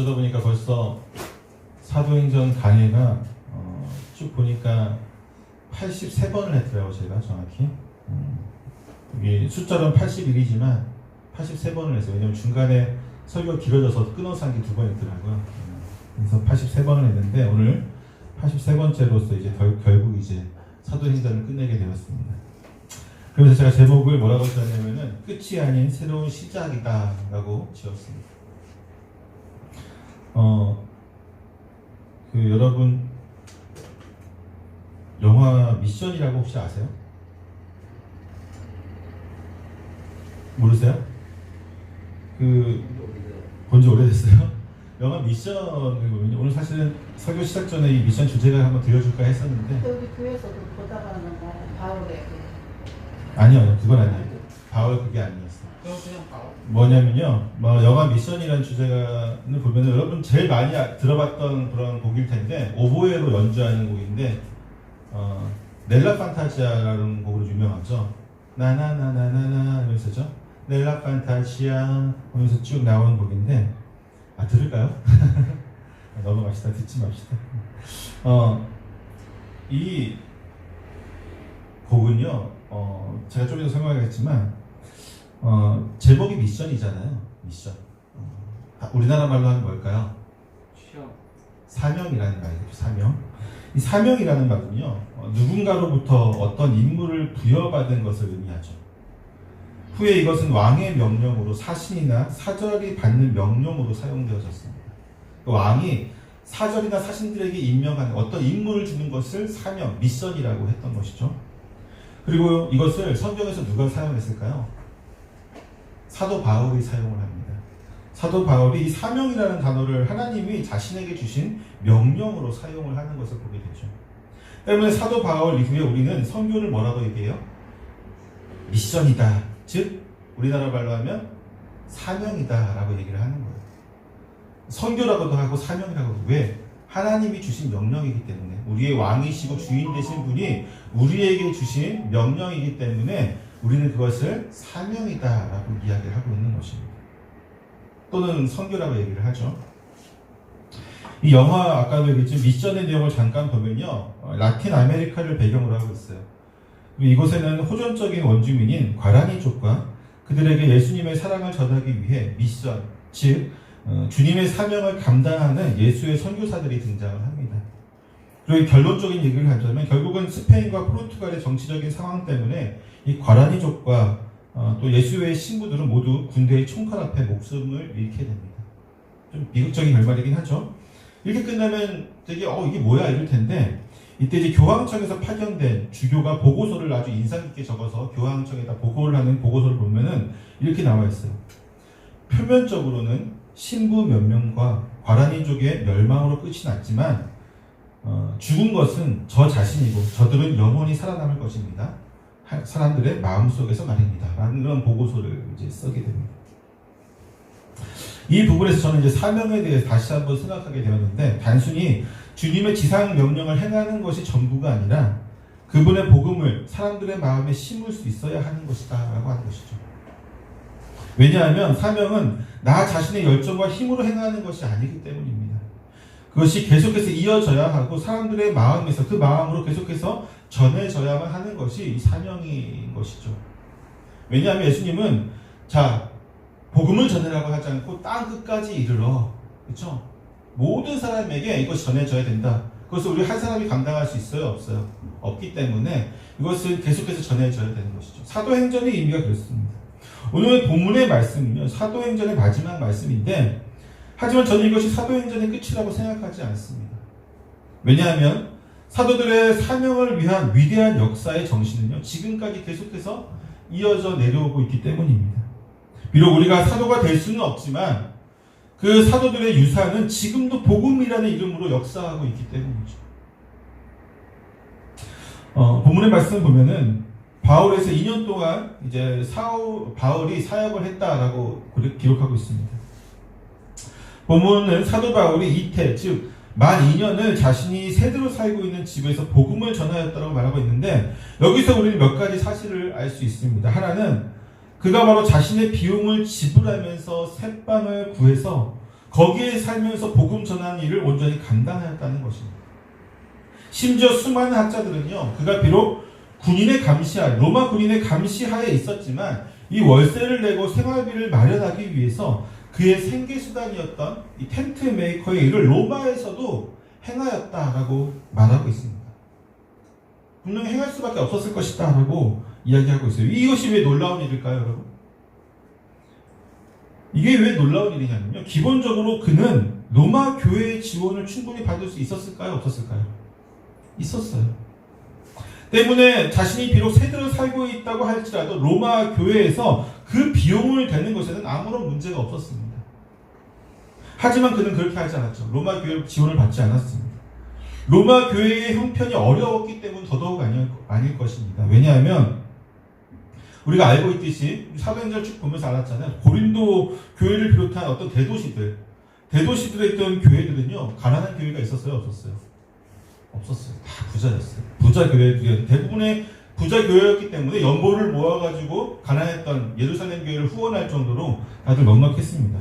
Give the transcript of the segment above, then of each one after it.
어쩌다 보니까 벌써 사도행전 강해가 쭉 보니까 83번을 했더라고요. 제가 정확히 이게 숫자로는 81이지만 83번을 했어요. 왜냐면 중간에 설교가 길어져서 끊어서 한 게 2번 있더라고요. 그래서 83번을 했는데 오늘 83번째로서 이제 결국 이제 사도행전을 끝내게 되었습니다. 그래서 제가 제목을 뭐라고 지었냐면은 끝이 아닌 새로운 시작이다 라고 지었습니다. 여러분 영화 미션이라고 혹시 아세요? 모르세요? 본지 오래됐어요? 영화 미션을 보면 오늘 사실은 설교 시작 전에 이 미션 주제가 한번 들려줄까 했었는데 여기 교회에서도 보다가 하는 거 바울의 아니요 그건 아니에요. 바울 그게 아니었어요. 뭐냐면요, 영화 미션이라는 주제를 보면 여러분 제일 많이 들어봤던 그런 곡일 텐데 오보에로 연주하는 곡인데 넬라 판타지아라는 곡으로 유명하죠. 나나나나나나 하면서죠. 넬라 판타지아 하면서 쭉 나오는 곡인데 들을까요? 넘어갑시다. 듣지 맙시다. 이 곡은요, 제가 좀 이따 설명하겠지만 제목이 미션이잖아요. 미션. 우리나라 말로 하면 뭘까요? 사명이라는 말이죠. 사명. 이 사명이라는 말은요, 누군가로부터 어떤 임무를 부여받은 것을 의미하죠. 후에 이것은 왕의 명령으로 사신이나 사절이 받는 명령으로 사용되어졌습니다. 왕이 사절이나 사신들에게 임명하는 어떤 임무를 주는 것을 사명, 미션이라고 했던 것이죠. 그리고 이것을 성경에서 누가 사용했을까요? 사도 바울이 사용을 합니다. 사도 바울이 이 사명이라는 단어를 하나님이 자신에게 주신 명령으로 사용을 하는 것을 보게 되죠. 때문에 사도 바울 이후에 우리는 선교를 뭐라고 얘기해요? 미션이다. 즉 우리나라 말로 하면 사명이다 라고 얘기를 하는 거예요. 선교라고도 하고 사명이라고 하고. 왜? 하나님이 주신 명령이기 때문에, 우리의 왕이시고 주인 되신 분이 우리에게 주신 명령이기 때문에 우리는 그것을 사명이다 라고 이야기를 하고 있는 것입니다. 또는 선교라고 얘기를 하죠. 이 영화 아까도 얘기했지만 미션의 내용을 잠깐 보면요, 라틴 아메리카를 배경으로 하고 있어요. 이곳에는 호전적인 원주민인 과라니족과 그들에게 예수님의 사랑을 전하기 위해 미션, 즉 주님의 사명을 감당하는 예수의 선교사들이 등장을 합니다. 그리고 결론적인 얘기를 하자면 결국은 스페인과 포르투갈의 정치적인 상황 때문에 이 과라니족과 또 예수의 신부들은 모두 군대의 총칼 앞에 목숨을 잃게 됩니다. 좀 비극적인 결말이긴 하죠. 이렇게 끝나면 되게 이게 뭐야 이럴 텐데, 이때 이제 교황청에서 파견된 주교가 보고서를 아주 인상 깊게 적어서 교황청에다 보고를 하는 보고서를 보면은 이렇게 나와 있어요. 표면적으로는 신부 몇 명과 과라니족의 멸망으로 끝이 났지만 죽은 것은 저 자신이고 저들은 영원히 살아남을 것입니다. 사람들의 마음속에서 말입니다. 라는 보고서를 이제 쓰게 됩니다. 이 부분에서 저는 이제 사명에 대해서 다시 한번 생각하게 되었는데, 단순히 주님의 지상 명령을 행하는 것이 전부가 아니라 그분의 복음을 사람들의 마음에 심을 수 있어야 하는 것이다 라고 하는 것이죠. 왜냐하면 사명은 나 자신의 열정과 힘으로 행하는 것이 아니기 때문입니다. 그것이 계속해서 이어져야 하고 사람들의 마음에서 그 마음으로 계속해서 전해져야만 하는 것이 이 사명인 것이죠. 왜냐하면 예수님은 복음을 전해라고 하지 않고 땅 끝까지 이르러, 그렇죠? 모든 사람에게 이것이 전해져야 된다. 그것을 우리 한 사람이 감당할 수 있어요? 없어요? 없기 때문에 이것을 계속해서 전해져야 되는 것이죠. 사도행전의 의미가 그렇습니다. 오늘 본문의 말씀은요, 사도행전의 마지막 말씀인데, 하지만 저는 이것이 사도행전의 끝이라고 생각하지 않습니다. 왜냐하면 사도들의 사명을 위한 위대한 역사의 정신은요, 지금까지 계속해서 이어져 내려오고 있기 때문입니다. 비록 우리가 사도가 될 수는 없지만 그 사도들의 유산은 지금도 복음이라는 이름으로 역사하고 있기 때문이죠. 본문의 말씀을 보면은 바울에서 2년 동안 이제 바울이 사역을 했다라고 기록하고 있습니다. 본문은 사도 바울이 이태, 즉 만 2년을 자신이 세대로 살고 있는 집에서 복음을 전하였다고 말하고 있는데, 여기서 우리는 몇 가지 사실을 알 수 있습니다. 하나는 그가 바로 자신의 비용을 지불하면서 새빵을 구해서 거기에 살면서 복음 전하는 일을 온전히 감당하였다는 것입니다. 심지어 수많은 학자들은요, 그가 비록 군인의 감시하에, 로마 군인의 감시하에 있었지만 이 월세를 내고 생활비를 마련하기 위해서 그의 생계수단이었던 이 텐트 메이커의 일을 로마에서도 행하였다라고 말하고 있습니다. 분명히 행할 수밖에 없었을 것이다 라고 이야기하고 있어요. 이것이 왜 놀라운 일일까요, 여러분? 이게 왜 놀라운 일이냐면요, 기본적으로 그는 로마 교회의 지원을 충분히 받을 수 있었을까요, 없었을까요? 있었어요. 때문에 자신이 비록 세대로 살고 있다고 할지라도 로마 교회에서 그 비용을 대는 것에는 아무런 문제가 없었습니다. 하지만 그는 그렇게 하지 않았죠. 로마 교회 지원을 받지 않았습니다. 로마 교회의 형편이 어려웠기 때문 더더욱 아닐 것입니다. 왜냐하면 우리가 알고 있듯이 사도행전을 쭉 보면서 알았잖아요. 고린도 교회를 비롯한 어떤 대도시들에 있던 교회들은요, 가난한 교회가 있었어요, 없었어요? 없었어요. 다 부자였어요. 부자 교회들이 대부분의 부자 교회였기 때문에 연보를 모아가지고 가난했던 예루살렘 교회를 후원할 정도로 다들 넉넉했습니다.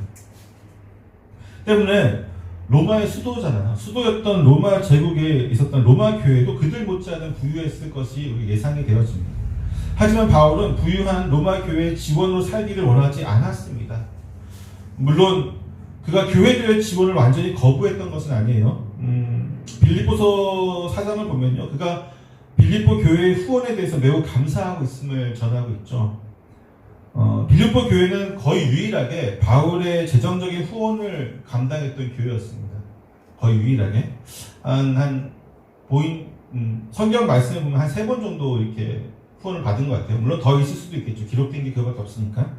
때문에 로마의 수도였던 로마 제국에 있었던 로마 교회도 그들 못지않은 부유했을 것이 예상이 되어집니다. 하지만 바울은 부유한 로마 교회의 지원으로 살기를 원하지 않았습니다. 물론 그가 교회들의 지원을 완전히 거부했던 것은 아니에요. 빌립보서 4장을 보면요, 그가 빌립보 교회의 후원에 대해서 매우 감사하고 있음을 전하고 있죠. 빌립보 교회는 거의 유일하게 바울의 재정적인 후원을 감당했던 교회였습니다. 거의 유일하게 성경 말씀에 보면 한 3번 정도 이렇게 후원을 받은 것 같아요. 물론 더 있을 수도 있겠죠. 기록된 게 그거밖에 없으니까.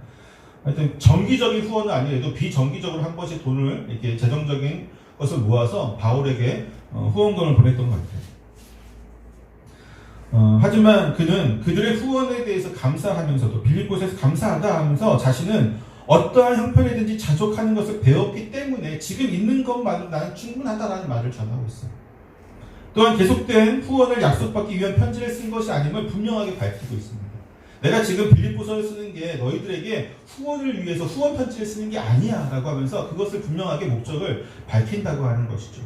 하여튼 정기적인 후원은 아니래도 비정기적으로 한 번씩 돈을 이렇게 재정적인 것을 모아서 바울에게 후원금을 보냈던 것 같아요. 하지만 그는 그들의 후원에 대해서 감사하면서도 빌립보에서 감사하다 하면서 자신은 어떠한 형편이든지 자족하는 것을 배웠기 때문에 지금 있는 것만으로 나는 충분하다라는 말을 전하고 있어요. 또한 계속된 후원을 약속받기 위한 편지를 쓴 것이 아님을 분명하게 밝히고 있습니다. 내가 지금 빌립보서를 쓰는 게 너희들에게 후원을 위해서 후원 편지를 쓰는 게 아니야 라고 하면서 그것을 분명하게 목적을 밝힌다고 하는 것이죠.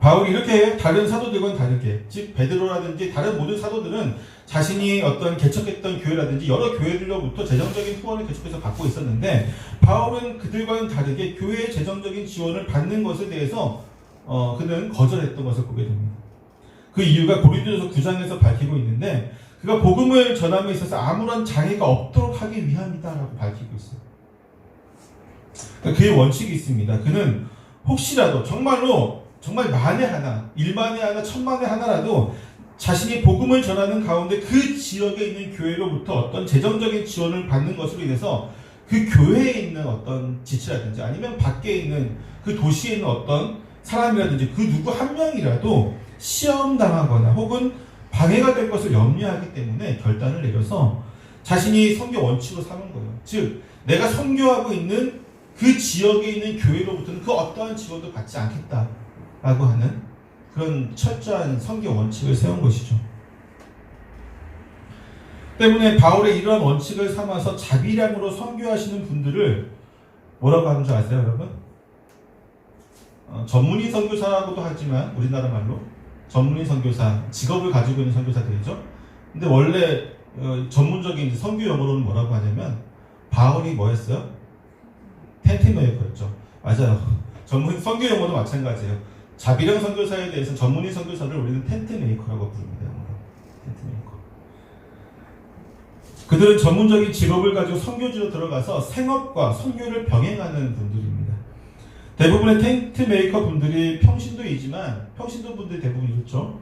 바울이 이렇게 다른 사도들과는 다르게, 즉 베드로라든지 다른 모든 사도들은 자신이 어떤 개척했던 교회라든지 여러 교회들로부터 재정적인 후원을 계속해서 받고 있었는데, 바울은 그들과는 다르게 교회의 재정적인 지원을 받는 것에 대해서 그는 거절했던 것을 보게 됩니다. 그 이유가 고린도전서 9장에서 밝히고 있는데, 그가 복음을 전함에 있어서 아무런 장애가 없도록 하기 위함이다라고 밝히고 있어요. 그러니까 그의 원칙이 있습니다. 그는 혹시라도 정말 만에 하나, 1만에 하나, 1000만에 하나라도 자신이 복음을 전하는 가운데 그 지역에 있는 교회로부터 어떤 재정적인 지원을 받는 것으로 인해서 그 교회에 있는 어떤 지체라든지 아니면 밖에 있는 그 도시에 있는 어떤 사람이라든지 그 누구 한 명이라도 시험당하거나 혹은 방해가 될 것을 염려하기 때문에 결단을 내려서 자신이 선교 원칙으로 삼은 거예요. 즉, 내가 선교하고 있는 그 지역에 있는 교회로부터는 그 어떠한 지원도 받지 않겠다라고 하는 그런 철저한 선교 원칙을 세운 것이죠. 때문에 바울의 이러한 원칙을 삼아서 자비량으로 선교하시는 분들을 뭐라고 하는 줄 아세요, 여러분? 전문의 선교사라고도 하지만 우리나라 말로 전문의 선교사, 직업을 가지고 있는 선교사들이죠. 근데 원래 전문적인 선교 용어로는 뭐라고 하냐면 바울이 뭐였어요? 텐트 메이커였죠. 맞아요. 전문 선교 용어도 마찬가지예요. 자비령 선교사에 대해서 전문의 선교사를 우리는 텐트 메이커라고 부릅니다. 텐트 메이커. 그들은 전문적인 직업을 가지고 선교지로 들어가서 생업과 선교를 병행하는 분들입니다. 대부분의 텐트 메이커 분들이 평신도이지만 평신도 분들이 대부분 이렇죠.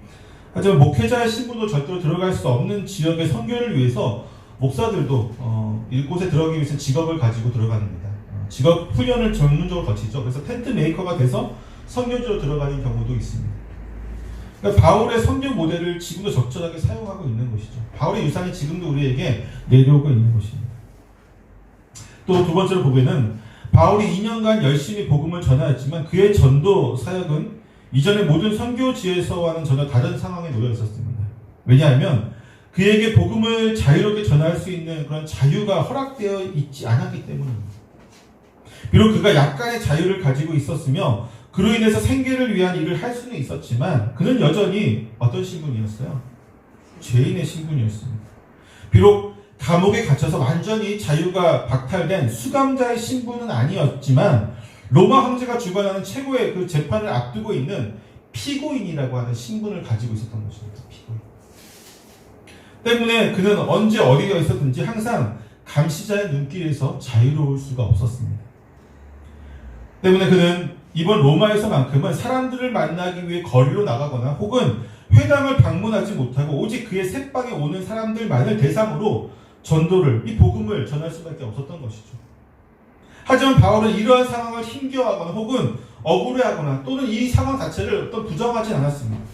하지만 목회자의 신분도 절대로 들어갈 수 없는 지역의 선교를 위해서 목사들도 이곳에 들어가기 위해서 직업을 가지고 들어갑니다. 직업 훈련을 전문적으로 거치죠. 그래서 텐트 메이커가 돼서 선교지로 들어가는 경우도 있습니다. 그러니까 바울의 선교 모델을 지금도 적절하게 사용하고 있는 것이죠. 바울의 유산이 지금도 우리에게 내려오고 있는 것입니다. 또 두 번째로 보면은 바울이 2년간 열심히 복음을 전하였지만 그의 전도 사역은 이전의 모든 선교지에서와는 전혀 다른 상황에 놓여 있었습니다. 왜냐하면 그에게 복음을 자유롭게 전할 수 있는 그런 자유가 허락되어 있지 않았기 때문입니다. 비록 그가 약간의 자유를 가지고 있었으며 그로 인해서 생계를 위한 일을 할 수는 있었지만 그는 여전히 어떤 신분이었어요? 죄인의 신분이었습니다. 비록 감옥에 갇혀서 완전히 자유가 박탈된 수감자의 신분은 아니었지만 로마 황제가 주관하는 최고의 그 재판을 앞두고 있는 피고인이라고 하는 신분을 가지고 있었던 것입니다. 피고인. 때문에 그는 언제 어디가 있었든지 항상 감시자의 눈길에서 자유로울 수가 없었습니다. 때문에 그는 이번 로마에서만큼은 사람들을 만나기 위해 거리로 나가거나 혹은 회당을 방문하지 못하고 오직 그의 새방에 오는 사람들만을 대상으로 전도를, 이 복음을 전할 수밖에 없었던 것이죠. 하지만 바울은 이러한 상황을 힘겨워하거나 혹은 억울해하거나 또는 이 상황 자체를 어떤 부정하지 않았습니다.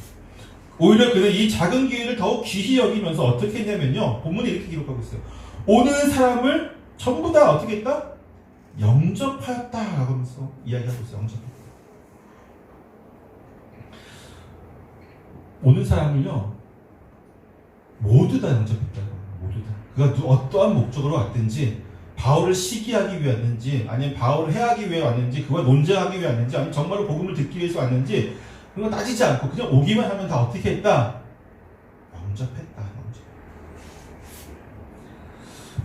오히려 그는 이 작은 기회를 더욱 귀히 여기면서 어떻게 했냐면요. 본문에 이렇게 기록하고 있어요. 오는 사람을 전부 다 어떻게 했다? 영접하였다 라고 하면서 이야기하고 있어요. 영접했다. 오는 사람을요. 모두 다 영접했다고 해요. 모두 다. 그가 어떠한 목적으로 왔든지 바울을 시기하기 위해 왔는지 아니면 바울을 해하기 위해 왔는지 그와 논쟁하기 위해 왔는지 아니면 정말로 복음을 듣기 위해서 왔는지 그런 거 따지지 않고 그냥 오기만 하면 다 어떻게 했다? 영접했다.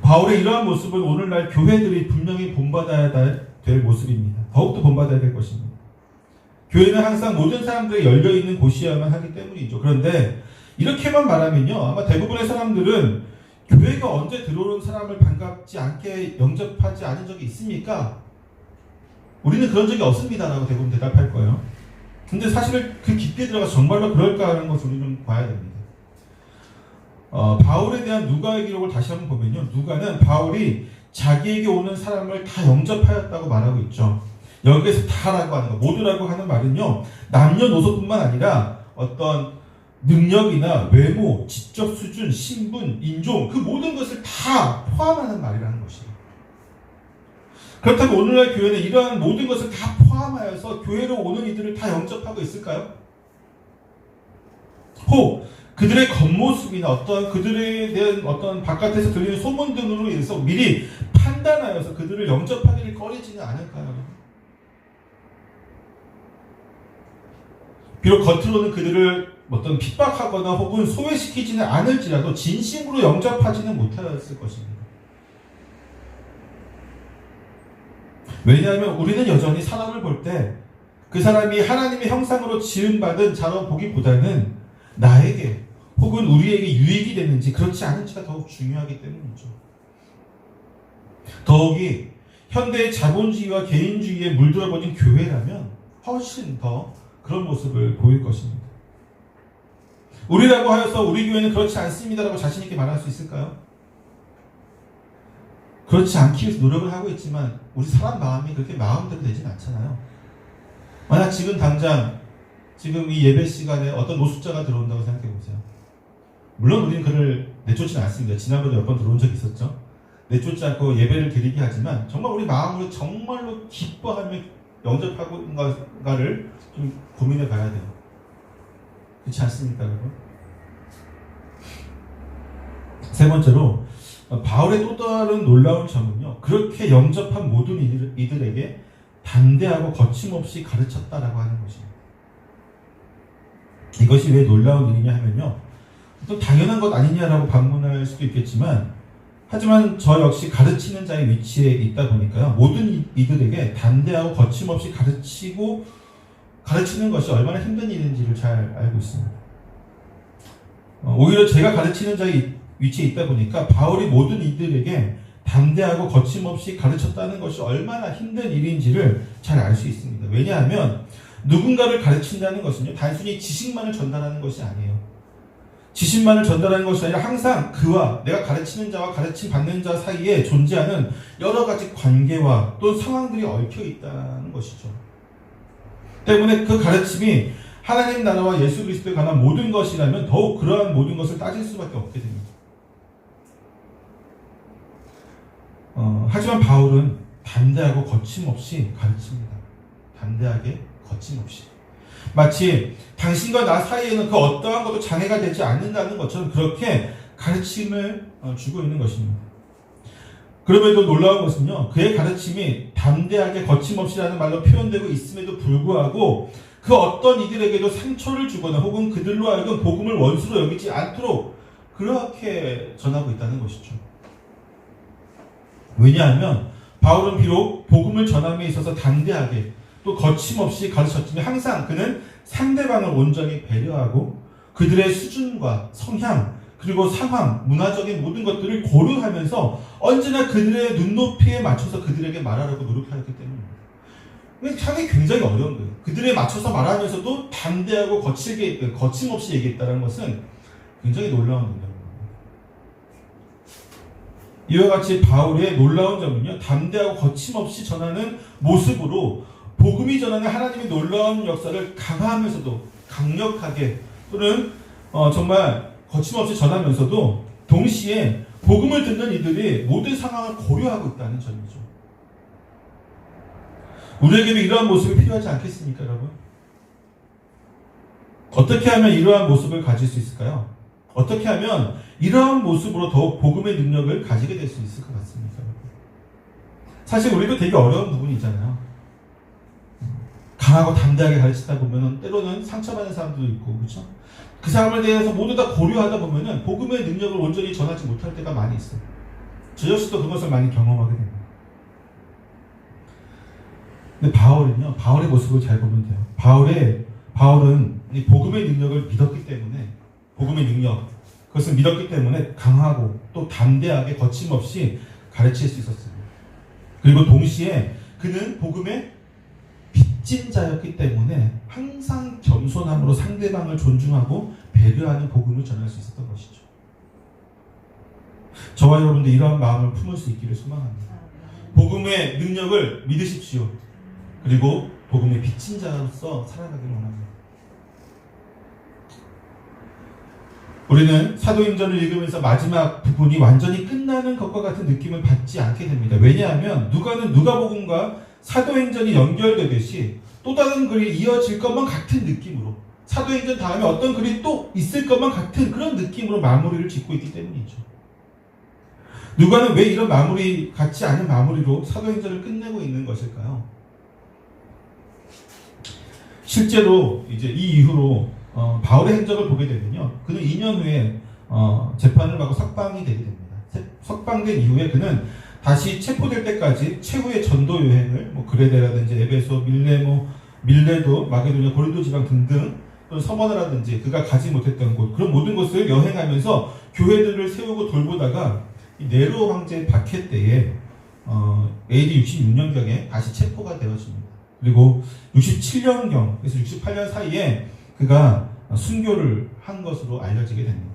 바울의 이러한 모습은 오늘날 교회들이 분명히 본받아야 될 모습입니다. 더욱더 본받아야 될 것입니다. 교회는 항상 모든 사람들이 열려있는 곳이어야만 하기 때문이죠. 그런데 이렇게만 말하면요. 아마 대부분의 사람들은 교회가 언제 들어오는 사람을 반갑지 않게 영접하지 않은 적이 있습니까? 우리는 그런 적이 없습니다 라고 대부분 대답할 거예요. 근데 사실 그 깊게 들어가서 정말로 그럴까 하는 것을 우리는 좀 봐야 됩니다. 바울에 대한 누가의 기록을 다시 한번 보면요. 누가는 바울이 자기에게 오는 사람을 다 영접하였다고 말하고 있죠. 여기에서 다라고 하는 거, 모두라고 하는 말은요. 남녀노소뿐만 아니라 어떤 능력이나 외모, 지적 수준, 신분, 인종 그 모든 것을 다 포함하는 말이라는 것이에요. 그렇다면 오늘날 교회는 이러한 모든 것을 다 포함하여서 교회로 오는 이들을 다 영접하고 있을까요? 혹 그들의 겉모습이나 어떤 그들에 대한 어떤 바깥에서 들리는 소문 등으로 인해서 미리 판단하여서 그들을 영접하기를 꺼리지는 않을까요? 비록 겉으로는 그들을 어떤 핍박하거나 혹은 소외시키지는 않을지라도 진심으로 영접하지는 못하였을 것입니다. 왜냐하면 우리는 여전히 사람을 볼 때 그 사람이 하나님의 형상으로 지음받은 자로 보기보다는 나에게 혹은 우리에게 유익이 되는지 그렇지 않은지가 더욱 중요하기 때문이죠. 더욱이 현대의 자본주의와 개인주의에 물들어버린 교회라면 훨씬 더 그런 모습을 보일 것입니다. 우리라고 하여서 우리 교회는 그렇지 않습니다라고 자신있게 말할 수 있을까요? 그렇지 않기 위해서 노력을 하고 있지만 우리 사람 마음이 그렇게 마음대로 되진 않잖아요. 만약 지금 당장 지금 이 예배 시간에 어떤 노숙자가 들어온다고 생각해 보세요. 물론 우리는 그를 내쫓지는 않습니다. 지난번에 몇 번 들어온 적이 있었죠. 내쫓지 않고 예배를 드리게 하지만 정말 우리 마음으로 정말로 기뻐하며 영접하고 있는가를 좀 고민해 봐야 돼요. 그렇지 않습니까, 여러분? 세 번째로 바울의 또 다른 놀라운 점은요. 그렇게 영접한 모든 이들에게 담대하고 거침없이 가르쳤다라고 하는 것입니다. 이것이 왜 놀라운 일이냐 하면요. 또 당연한 것 아니냐라고 반문할 수도 있겠지만 하지만 저 역시 가르치는 자의 위치에 있다 보니까요. 모든 이들에게 담대하고 거침없이 가르치는 것이 얼마나 힘든 일인지를 잘 알고 있습니다. 오히려 제가 가르치는 자의 위치에 있다 보니까 바울이 모든 이들에게 담대하고 거침없이 가르쳤다는 것이 얼마나 힘든 일인지를 잘 알 수 있습니다. 왜냐하면 누군가를 가르친다는 것은요, 단순히 지식만을 전달하는 것이 아니에요. 지식만을 전달하는 것이 아니라 항상 그와 내가 가르치는 자와 가르침 받는 자 사이에 존재하는 여러 가지 관계와 또 상황들이 얽혀 있다는 것이죠. 때문에 그 가르침이 하나님 나라와 예수 그리스도에 관한 모든 것이라면 더욱 그러한 모든 것을 따질 수밖에 없게 됩니다. 하지만 바울은 담대하고 거침없이 가르칩니다. 담대하게 거침없이. 마치 당신과 나 사이에는 그 어떠한 것도 장애가 되지 않는다는 것처럼 그렇게 가르침을 주고 있는 것입니다. 그럼에도 놀라운 것은요, 그의 가르침이 담대하게 거침없이라는 말로 표현되고 있음에도 불구하고 그 어떤 이들에게도 상처를 주거나 혹은 그들로 하여금 복음을 원수로 여기지 않도록 그렇게 전하고 있다는 것이죠. 왜냐하면 바울은 비록 복음을 전함에 있어서 담대하게 또 거침없이 가르쳤지만 항상 그는 상대방을 온전히 배려하고 그들의 수준과 성향 그리고 상황, 문화적인 모든 것들을 고려하면서 언제나 그들의 눈높이에 맞춰서 그들에게 말하려고 노력하였기 때문입니다. 참이 굉장히 어려운 거예요. 그들에 맞춰서 말하면서도 담대하고 거침없이 얘기했다는 것은 굉장히 놀라운 일입니다. 이와 같이 바울의 놀라운 점은요, 담대하고 거침없이 전하는 모습으로 복음이 전하는 하나님의 놀라운 역사를 강화하면서도 강력하게 또는 정말 거침없이 전하면서도 동시에 복음을 듣는 이들이 모든 상황을 고려하고 있다는 점이죠. 우리에게도 이러한 모습이 필요하지 않겠습니까, 여러분? 어떻게 하면 이러한 모습을 가질 수 있을까요? 어떻게 하면 이러한 모습으로 더욱 복음의 능력을 가지게 될 수 있을 것 같습니까? 사실 우리도 되게 어려운 부분이 있잖아요. 강하고 담대하게 가르치다 보면 때로는 상처받는 사람들도 있고, 그렇죠? 그 사람에 대해서 모두 다 고려하다 보면 복음의 능력을 온전히 전하지 못할 때가 많이 있어요. 저 역시도 그것을 많이 경험하게 됩니다. 근데 바울은요, 바울의 모습을 잘 보면 돼요. 바울은 이 복음의 능력을 믿었기 때문에, 복음의 능력, 그것을 믿었기 때문에 강하고 또 담대하게 거침없이 가르칠 수 있었습니다. 그리고 동시에 그는 복음의 빚진 자였기 때문에 항상 겸손함으로 상대방을 존중하고 배려하는 복음을 전할 수 있었던 것이죠. 저와 여러분도 이러한 마음을 품을 수 있기를 소망합니다. 복음의 능력을 믿으십시오. 그리고 복음의 빚진 자로서 살아가기를 원합니다. 우리는 사도행전을 읽으면서 마지막 부분이 완전히 끝나는 것과 같은 느낌을 받지 않게 됩니다. 왜냐하면 누가복음과 사도행전이 연결되듯이 또 다른 글이 이어질 것만 같은 느낌으로, 사도행전 다음에 어떤 글이 또 있을 것만 같은 그런 느낌으로 마무리를 짓고 있기 때문이죠. 누가는 왜 이런 마무리 같지 않은 마무리로 사도행전을 끝내고 있는 것일까요? 실제로 이제 이 이후로 바울의 행적을 보게 되면요, 그는 2년 후에 재판을 받고 석방이 되게 됩니다. 석방된 이후에 그는 다시 체포될 때까지 최후의 전도 여행을 그레데라든지 에베소, 밀레도, 마게도냐, 고린도 지방 등등 서머를 하든지 그가 가지 못했던 곳, 그런 모든 곳을 여행하면서 교회들을 세우고 돌보다가 네로 황제 박해 때에 AD 66년경에 다시 체포가 되어집니다. 그리고 67년경, 그래서 68년 사이에 그가 순교를 한 것으로 알려지게 됩니다.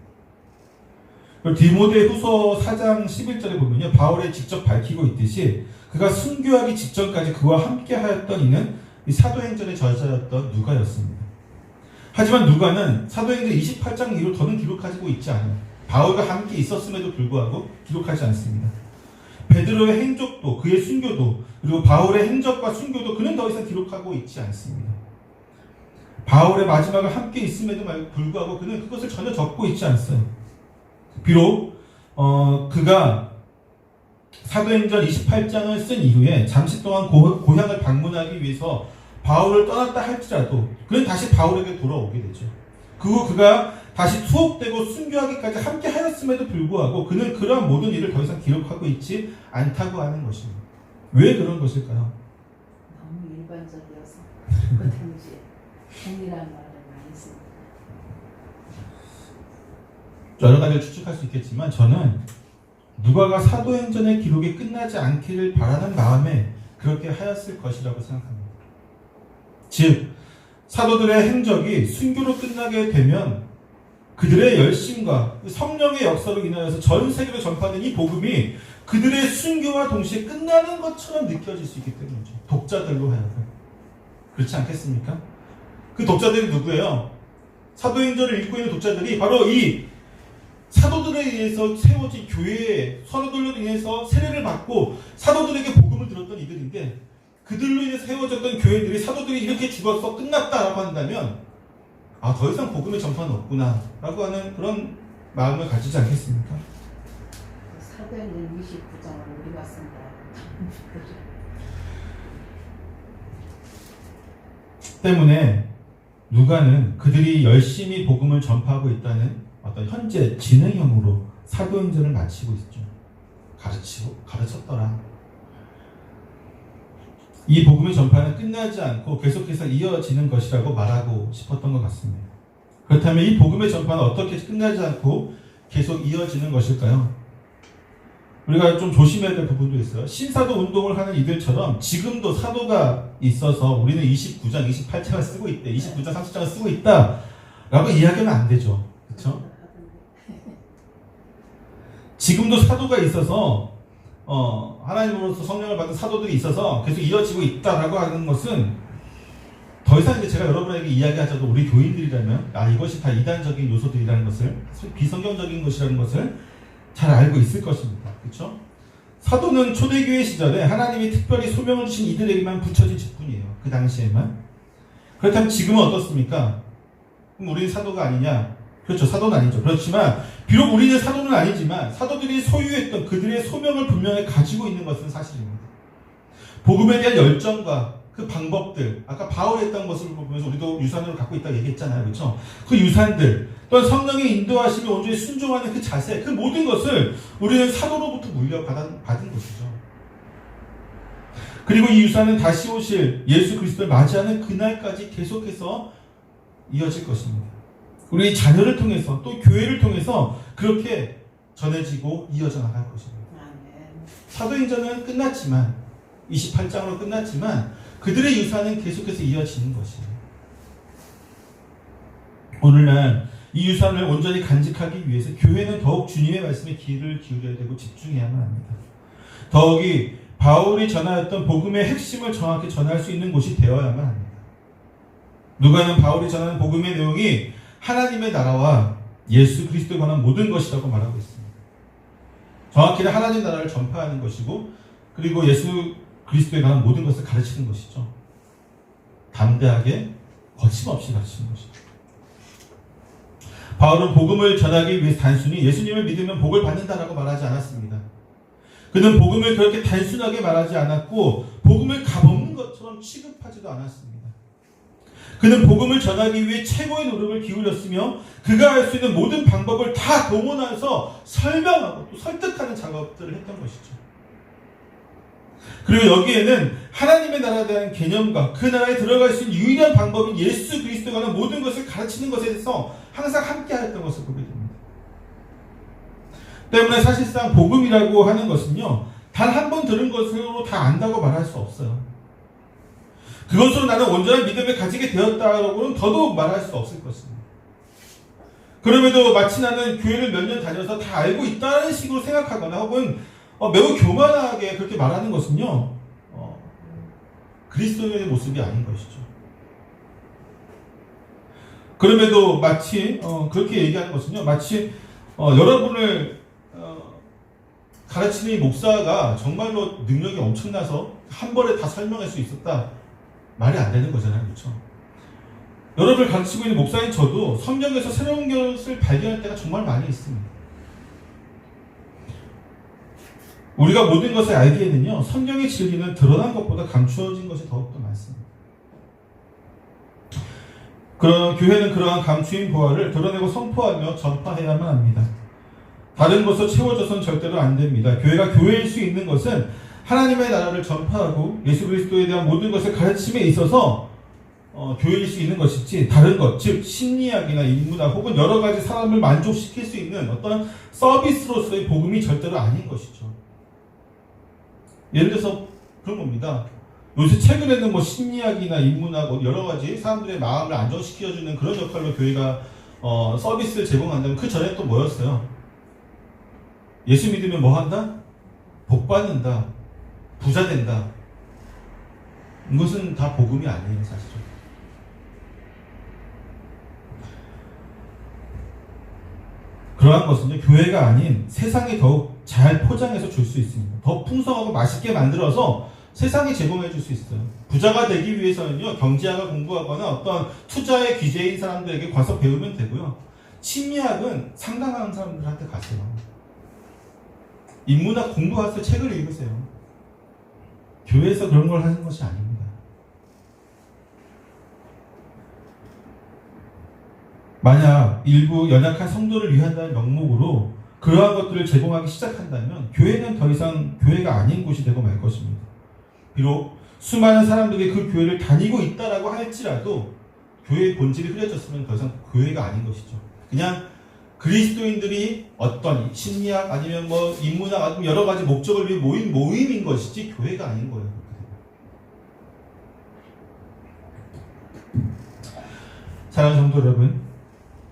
디모데 후서 4장 11절에 보면요, 바울이 직접 밝히고 있듯이 그가 순교하기 직전까지 그와 함께 하였던 이는 이 사도행전의 저자였던 누가였습니다. 하지만 누가는 사도행전 28장 이후로 더는 기록하고 있지 않아요. 바울과 함께 있었음에도 불구하고 기록하지 않습니다. 베드로의 행적도, 그의 순교도, 그리고 바울의 행적과 순교도 그는 더 이상 기록하고 있지 않습니다. 바울의 마지막을 함께 있음에도 불구하고 그는 그것을 전혀 적고 있지 않어요. 비록 그가 사도행전 28장을 쓴 이후에 잠시 동안 고향을 방문하기 위해서 바울을 떠났다 할지라도 그는 다시 바울에게 돌아오게 되죠. 그리고 그가 다시 투옥되고 순교하기까지 함께 하였음에도 불구하고 그는 그러한 모든 일을 더 이상 기록하고 있지 않다고 하는 것입니다. 왜 그런 것일까요? 너무 일반적이어서 그 당시에 동일한 말을 많이 씁니다. 여러 가지를 추측할 수 있겠지만 저는 누가가 사도행전의 기록이 끝나지 않기를 바라는 마음에 그렇게 하였을 것이라고 생각합니다. 즉 사도들의 행적이 순교로 끝나게 되면 그들의 열심과 성령의 역사로 인하여서 전 세계로 전파된 이 복음이 그들의 순교와 동시에 끝나는 것처럼 느껴질 수 있기 때문이죠. 독자들로 하여금. 그렇지 않겠습니까? 그 독자들이 누구예요? 사도행전을 읽고 있는 독자들이 바로 이 사도들에 의해서 세워진 교회에 사도들로 인해서 세례를 받고 사도들에게 복음을 들었던 이들인데, 그들로 인해서 세워졌던 교회들이 사도들이 이렇게 죽어서 끝났다라고 한다면 더 이상 복음의 전파는 없구나 라고 하는 그런 마음을 가지지 않겠습니까? 사도행전 29장을 우리가 쓴다. 때문에 누가는 그들이 열심히 복음을 전파하고 있다는 어떤 현재 진행형으로 사도행전을 마치고 있죠. 가르쳤더라. 이 복음의 전파는 끝나지 않고 계속해서 이어지는 것이라고 말하고 싶었던 것 같습니다. 그렇다면 이 복음의 전파는 어떻게 끝나지 않고 계속 이어지는 것일까요? 우리가 좀 조심해야 될 부분도 있어요. 신사도 운동을 하는 이들처럼 지금도 사도가 있어서 우리는 29장, 28장을 쓰고 있대, 29장, 30장을 쓰고 있다 라고 이야기하면 안 되죠. 그렇죠? 지금도 사도가 있어서 하나님으로서 성령을 받은 사도들이 있어서 계속 이어지고 있다라고 하는 것은 더 이상 이제 제가 여러분에게 이야기하자도 우리 교인들이라면 이것이 다 이단적인 요소들이라는 것을, 비성경적인 것이라는 것을 잘 알고 있을 것입니다. 그렇죠? 사도는 초대교회 시절에 하나님이 특별히 소명을 주신 이들에게만 붙여진 직분이에요. 그 당시에만. 그렇다면 지금은 어떻습니까? 그럼 우리는 사도가 아니냐? 그렇죠. 사도는 아니죠. 그렇지만 비록 우리는 사도는 아니지만 사도들이 소유했던 그들의 소명을 분명히 가지고 있는 것은 사실입니다. 복음에 대한 열정과 그 방법들, 아까 바울이 했던 것을 보면서 우리도 유산으로 갖고 있다고 얘기했잖아요. 그렇죠? 그 유산들, 또한 성령의 인도하심에 온전히 순종하는 그 자세, 그 모든 것을 우리는 사도로부터 물려받은 것이죠. 그리고 이 유산은 다시 오실 예수 그리스도를 맞이하는 그날까지 계속해서 이어질 것입니다. 우리 자녀를 통해서 또 교회를 통해서 그렇게 전해지고 이어져 나갈 것입니다. 사도행전은 끝났지만 28장으로 끝났지만 그들의 유산은 계속해서 이어지는 것이에요. 오늘날 이 유산을 온전히 간직하기 위해서 교회는 더욱 주님의 말씀에 귀를 기울여야 되고 집중해야만 합니다. 더욱이 바울이 전하였던 복음의 핵심을 정확히 전할 수 있는 곳이 되어야만 합니다. 누가는 바울이 전하는 복음의 내용이 하나님의 나라와 예수 그리스도에 관한 모든 것이라고 말하고 있습니다. 정확히는 하나님 나라를 전파하는 것이고 그리고 예수 그리스도에 관한 모든 것을 가르치는 것이죠. 담대하게 거침없이 가르치는 것이죠. 바울은 복음을 전하기 위해 단순히 예수님을 믿으면 복을 받는다라고 말하지 않았습니다. 그는 복음을 그렇게 단순하게 말하지 않았고 복음을 값없는 것처럼 취급하지도 않았습니다. 그는 복음을 전하기 위해 최고의 노력을 기울였으며 그가 할 수 있는 모든 방법을 다 동원해서 설명하고 또 설득하는 작업들을 했던 것이죠. 그리고 여기에는 하나님의 나라에 대한 개념과 그 나라에 들어갈 수 있는 유일한 방법인 예수 그리스도에 관한 모든 것을 가르치는 것에 대해서 항상 함께 하였던 것을 보게 됩니다. 때문에 사실상 복음이라고 하는 것은요, 단 한 번 들은 것으로 다 안다고 말할 수 없어요. 그것으로 나는 온전한 믿음을 가지게 되었다라고는 더더욱 말할 수 없을 것입니다. 그럼에도 마치 나는 교회를 몇 년 다녀서 다 알고 있다는 식으로 생각하거나 혹은 매우 교만하게 그렇게 말하는 것은요, 그리스도인의 모습이 아닌 것이죠. 그럼에도 마치 그렇게 얘기하는 것은요, 마치 여러분을 가르치는 이 목사가 정말로 능력이 엄청나서 한 번에 다 설명할 수 있었다, 말이 안 되는 거잖아요. 그렇죠? 여러분을 가르치고 있는 목사인 저도 성경에서 새로운 것을 발견할 때가 정말 많이 있습니다. 우리가 모든 것을 알기에는요, 성경의 진리는 드러난 것보다 감추어진 것이 더욱더 많습니다. 그런 교회는 그러한 감추인 보화를 드러내고 선포하며 전파해야만 합니다. 다른 것으로 채워져서는 절대로 안 됩니다. 교회가 교회일 수 있는 것은 하나님의 나라를 전파하고 예수 그리스도에 대한 모든 것을 가르침에 있어서 교회일 수 있는 것이지 다른 것, 즉 심리학이나 인문학 혹은 여러 가지 사람을 만족시킬 수 있는 어떤 서비스로서의 복음이 절대로 아닌 것이죠. 예를 들어서 그런 겁니다. 요새 최근에는 뭐 심리학이나 인문학 여러 가지 사람들의 마음을 안정시켜주는 그런 역할로 교회가 서비스를 제공한다면 그 전에 또 뭐였어요? 예수 믿으면 뭐 한다? 복 받는다. 부자 된다. 이것은 다 복음이 아니에요, 사실은. 그러한 것은요, 교회가 아닌 세상이 더욱 잘 포장해서 줄 수 있습니다. 더 풍성하고 맛있게 만들어서 세상이 제공해 줄 수 있어요. 부자가 되기 위해서는요, 경제학을 공부하거나 어떤 투자의 귀재인 사람들에게 가서 배우면 되고요. 심리학은 상담하는 사람들한테 가세요. 인문학 공부하셔서 책을 읽으세요. 교회에서 그런 걸 하는 것이 아닙니다. 만약 일부 연약한 성도를 위한다는 명목으로 그러한 것들을 제공하기 시작한다면 교회는 더 이상 교회가 아닌 곳이 되고 말 것입니다. 비록 수많은 사람들이 그 교회를 다니고 있다라고 할지라도 교회의 본질이 흐려졌으면 더 이상 교회가 아닌 것이죠. 그냥 그리스도인들이 어떤 심리학 아니면 뭐 인문학 아니면 여러 가지 목적을 위해 모인 모임인 것이지 교회가 아닌 거예요. 사랑하는 성도 여러분,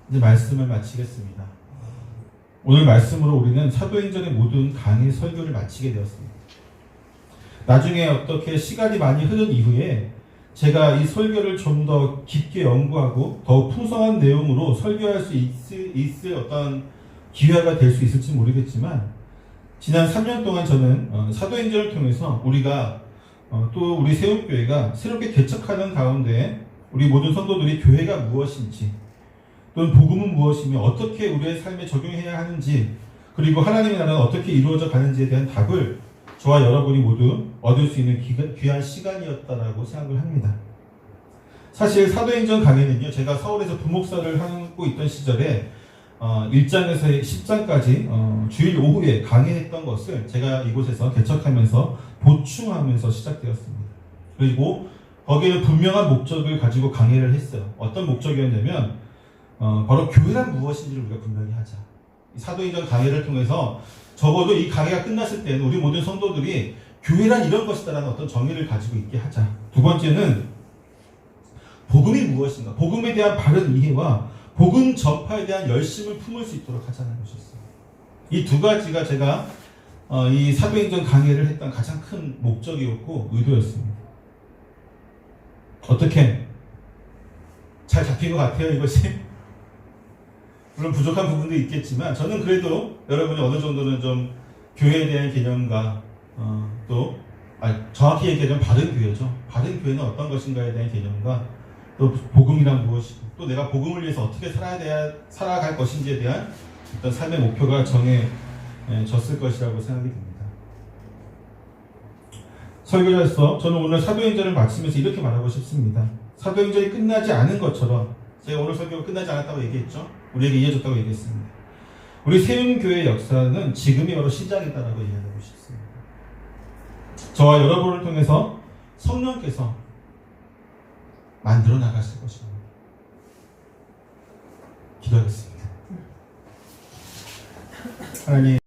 이제 말씀을 마치겠습니다. 오늘 말씀으로 우리는 사도행전의 모든 강의 설교를 마치게 되었습니다. 나중에 어떻게 시간이 많이 흐른 이후에 제가 이 설교를 좀 더 깊게 연구하고 더 풍성한 내용으로 설교할 수 있을 어떤 기회가 될 수 있을지 모르겠지만 지난 3년 동안 저는 사도행전을 통해서 우리가 또 우리 세움교회가 새롭게 개척하는 가운데 우리 모든 성도들이 교회가 무엇인지 또는 복음은 무엇이며 어떻게 우리의 삶에 적용해야 하는지 그리고 하나님의 나라는 어떻게 이루어져 가는지에 대한 답을 저와 여러분이 모두 얻을 수 있는 귀한 시간이었다라고 생각을 합니다. 사실 사도행전 강의는요, 제가 서울에서 부목사를 하고 있던 시절에 1장에서 10장까지 주일 오후에 강의했던 것을 제가 이곳에서 개척하면서 보충하면서 시작되었습니다. 그리고 거기에는 분명한 목적을 가지고 강의를 했어요. 어떤 목적이었냐면 바로 교회란 무엇인지를 우리가 분명히 하자. 사도행전 강의를 통해서 적어도 이 강의가 끝났을 때는 우리 모든 성도들이 교회란 이런 것이다라는 어떤 정의를 가지고 있게 하자. 두 번째는 복음이 무엇인가, 복음에 대한 바른 이해와 복음 전파에 대한 열심을 품을 수 있도록 하자는 것이었어요. 이 두 가지가 제가 이 사도행전 강의를 했던 가장 큰 목적이었고 의도였습니다. 어떻게 잘 잡힌 것 같아요, 이것이? 물론 부족한 부분도 있겠지만 저는 그래도 여러분이 어느 정도는 좀 교회에 대한 개념과 정확히 얘기하자면 바른 교회죠. 바른 교회는 어떤 것인가에 대한 개념과 또 복음이란 무엇이고 또 내가 복음을 위해서 어떻게 살아갈 것인지에 대한 어떤 삶의 목표가 정해졌을 것이라고 생각이 듭니다. 설교자로서 저는 오늘 사도행전을 마치면서 이렇게 말하고 싶습니다. 사도행전이 끝나지 않은 것처럼 제가 오늘 설교가 끝나지 않았다고 얘기했죠. 우리에게 이어졌다고 얘기했습니다. 우리 세움교회의 역사는 지금이 바로 시작이다라고 얘기하고 싶습니다. 저와 여러분을 통해서 성령께서 만들어 나갔을 것입니다. 기도하겠습니다. 하나님